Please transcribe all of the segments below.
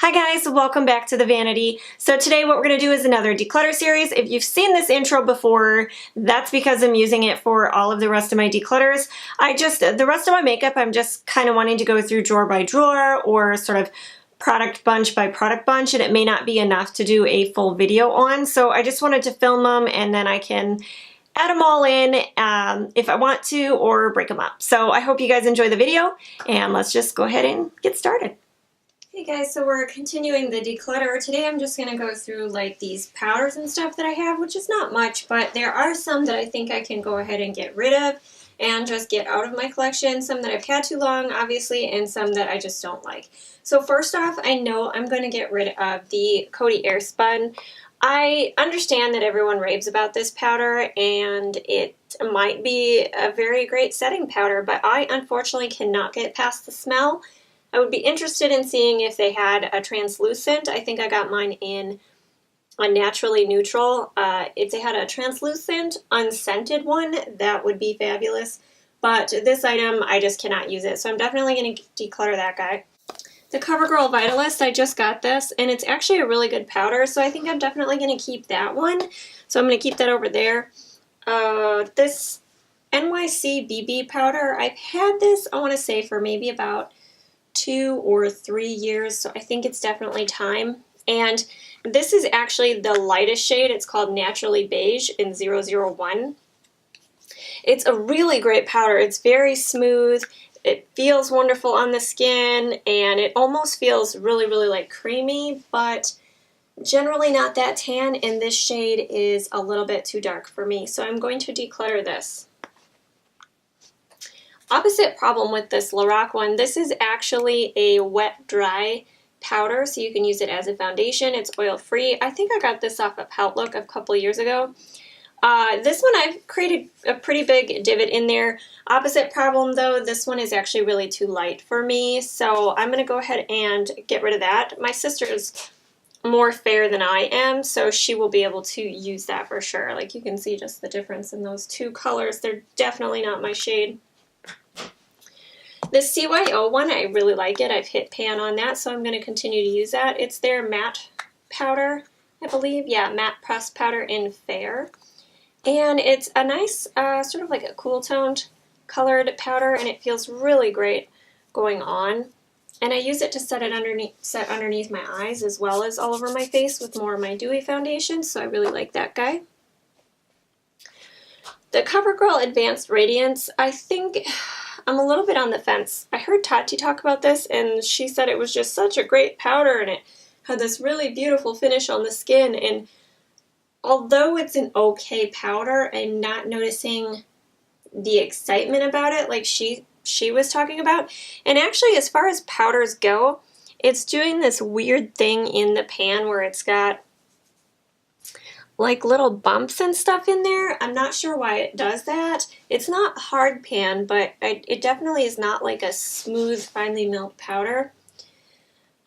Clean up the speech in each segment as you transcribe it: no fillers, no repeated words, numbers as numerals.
Hi guys, welcome back to the Vanity. So today what we're going to do is another declutter series. If you've seen this intro before, that's because I'm using it for all of the rest of my declutters. The rest of my makeup, I'm just kind of wanting to go through drawer by drawer or sort of product bunch by product bunch, and it may not be enough to do a full video on. So I just wanted to film them and then I can add them all in if I want to or break them up. So I hope you guys enjoy the video and let's just go ahead and get started. Hey guys, so we're continuing the declutter. Today I'm just going to go through like these powders and stuff that I have, which is not much, but there are some that I think I can go ahead and get rid of and just get out of my collection. Some that I've had too long, obviously, and some that I just don't like. So first off, I know I'm going to get rid of the Coty Airspun. I understand that everyone raves about this powder and it might be a very great setting powder, but I unfortunately cannot get past the smell. I would be interested in seeing if they had a translucent. I think I got mine in a naturally neutral. If they had a translucent, unscented one, that would be fabulous. But this item, I just cannot use it. So I'm definitely going to declutter that guy. The CoverGirl Vitalist, I just got this, and it's actually a really good powder. So I think I'm definitely going to keep that one. So I'm going to keep that over there. This NYC BB powder, I've had this, I want to say, for maybe about 2 or 3 years, so I think it's definitely time. And this is actually the lightest shade. It's called Naturally Beige in 001. It's a really great powder. It's very smooth. It feels wonderful on the skin, and it almost feels really, really like creamy, but generally not that tan, and this shade is a little bit too dark for me, so I'm going to declutter this. Opposite problem with this Lorac one. This is actually a wet dry powder, so you can use it as a foundation. It's oil free. I think I got this off of Outlook a couple years ago. This one I've created a pretty big divot in there. Opposite problem though, this one is actually really too light for me, so I'm going to go ahead and get rid of that. My sister is more fair than I am, so she will be able to use that for sure. Like, you can see just the difference in those two colors. They're definitely not my shade. This CYO one, I really like it. I've hit pan on that, so I'm going to continue to use that. It's their matte powder, I believe. Yeah, matte pressed powder in Fair. And it's a nice, sort of like a cool toned colored powder, and it feels really great going on. And I use it to set underneath my eyes as well as all over my face with more of my dewy foundation, so I really like that guy. The CoverGirl Advanced Radiance, I think I'm a little bit on the fence. I heard Tati talk about this, and she said it was just such a great powder, and it had this really beautiful finish on the skin, and although it's an okay powder, I'm not noticing the excitement about it like she was talking about. And actually, as far as powders go, it's doing this weird thing in the pan where it's got like little bumps and stuff in there. I'm not sure why it does that. It's not hard pan, but it definitely is not like a smooth, finely milled powder.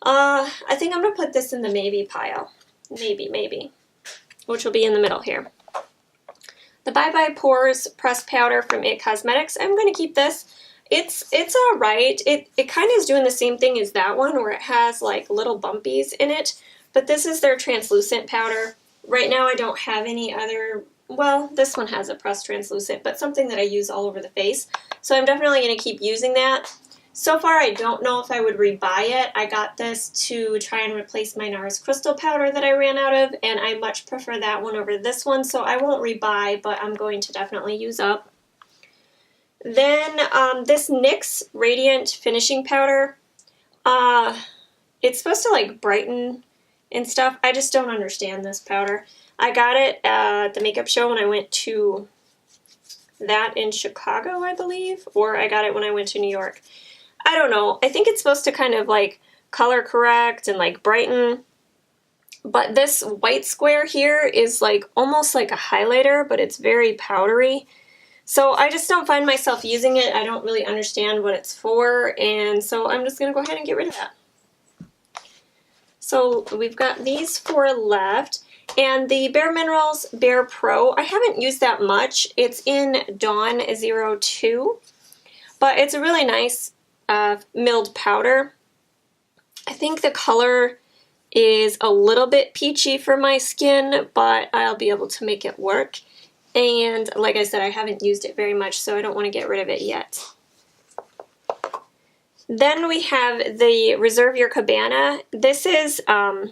I think I'm going to put this in the maybe pile. Maybe. Which will be in the middle here. The Bye Bye Pores Pressed Powder from IT Cosmetics. I'm going to keep this. It's alright. It kind of is doing the same thing as that one where it has like little bumpies in it. But this is their translucent powder. Right now I don't have any other, well, this one has a pressed translucent, but something that I use all over the face. So I'm definitely going to keep using that. So far I don't know if I would rebuy it. I got this to try and replace my NARS crystal powder that I ran out of, and I much prefer that one over this one, so I won't rebuy, but I'm going to definitely use up. Then this NYX Radiant Finishing Powder. It's supposed to like brighten and stuff. I just don't understand this powder. I got it at the makeup show when I went to that in Chicago, I believe, or I got it when I went to New York. I don't know. I think it's supposed to kind of like color correct and like brighten. But this white square here is like almost like a highlighter, but it's very powdery. So I just don't find myself using it. I don't really understand what it's for, and so I'm just going to go ahead and get rid of that. So we've got these 4 left. And the BareMinerals barePRO, I haven't used that much. It's in Dawn 02, but it's a really nice milled powder. I think the color is a little bit peachy for my skin, but I'll be able to make it work. And like I said, I haven't used it very much, so I don't want to get rid of it yet. Then we have the Reserve Your Cabana. This is, I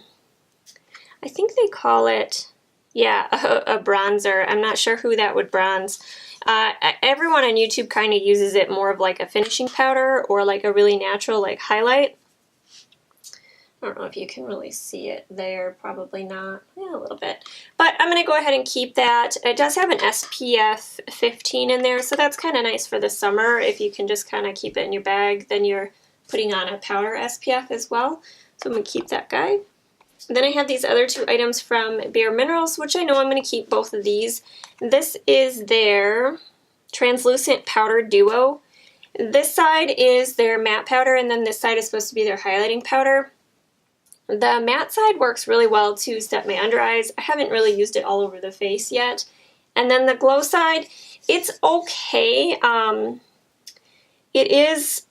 think they call it, yeah, a bronzer. I'm not sure who that would bronze. Everyone on YouTube kind of uses it more of like a finishing powder or like a really natural like highlight. I don't know if you can really see it there, probably not, yeah, a little bit. But I'm going to go ahead and keep that. It does have an SPF 15 in there, so that's kind of nice for the summer. If you can just kind of keep it in your bag, then you're putting on a powder SPF as well. So I'm going to keep that guy. And then I have these other two items from BareMinerals, which I know I'm going to keep both of these. This is their Translucent Powder Duo. This side is their matte powder, and then this side is supposed to be their highlighting powder. The matte side works really well to set my under eyes. I haven't really used it all over the face yet. And then the glow side, it's okay. It's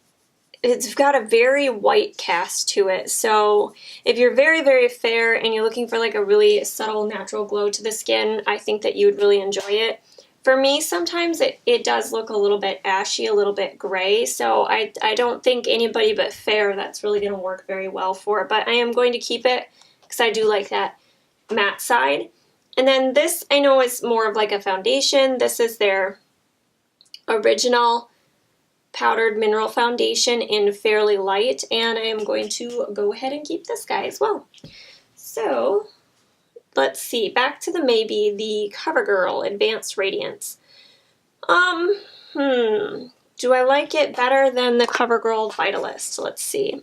got a very white cast to it. So if you're very, very fair and you're looking for like a really subtle natural glow to the skin, I think that you would really enjoy it. For me, sometimes it does look a little bit ashy, a little bit gray, so I don't think anybody but fair that's really going to work very well for it, but I am going to keep it because I do like that matte side. And then this I know is more of like a foundation. This is their original powdered mineral foundation in Fairly Light, and I am going to go ahead and keep this guy as well. So let's see, back to the CoverGirl Advanced Radiance. Do I like it better than the CoverGirl Vitalist? Let's see.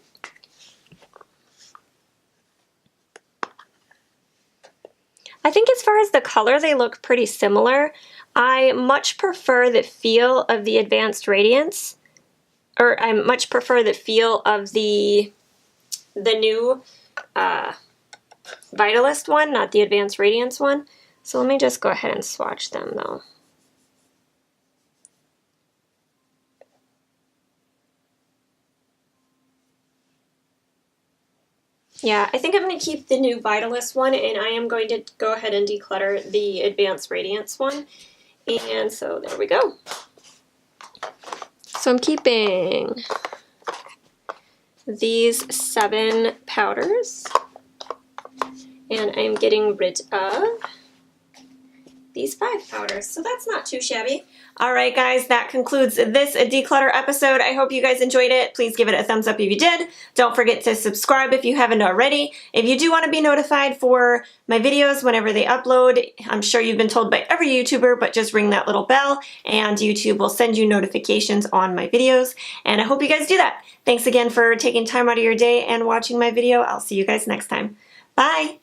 I think as far as the color, they look pretty similar. I much prefer the feel of the Advanced Radiance, or I much prefer the feel of the new Vitalist one, not the Advanced Radiance one. So let me just go ahead and swatch them though. Yeah, I think I'm going to keep the new Vitalist one, and I am going to go ahead and declutter the Advanced Radiance one. And so there we go. So I'm keeping these 7 powders. And I'm getting rid of these 5 powders. So that's not too shabby. All right, guys, that concludes this declutter episode. I hope you guys enjoyed it. Please give it a thumbs up if you did. Don't forget to subscribe if you haven't already. If you do want to be notified for my videos whenever they upload, I'm sure you've been told by every YouTuber, but just ring that little bell and YouTube will send you notifications on my videos. And I hope you guys do that. Thanks again for taking time out of your day and watching my video. I'll see you guys next time. Bye.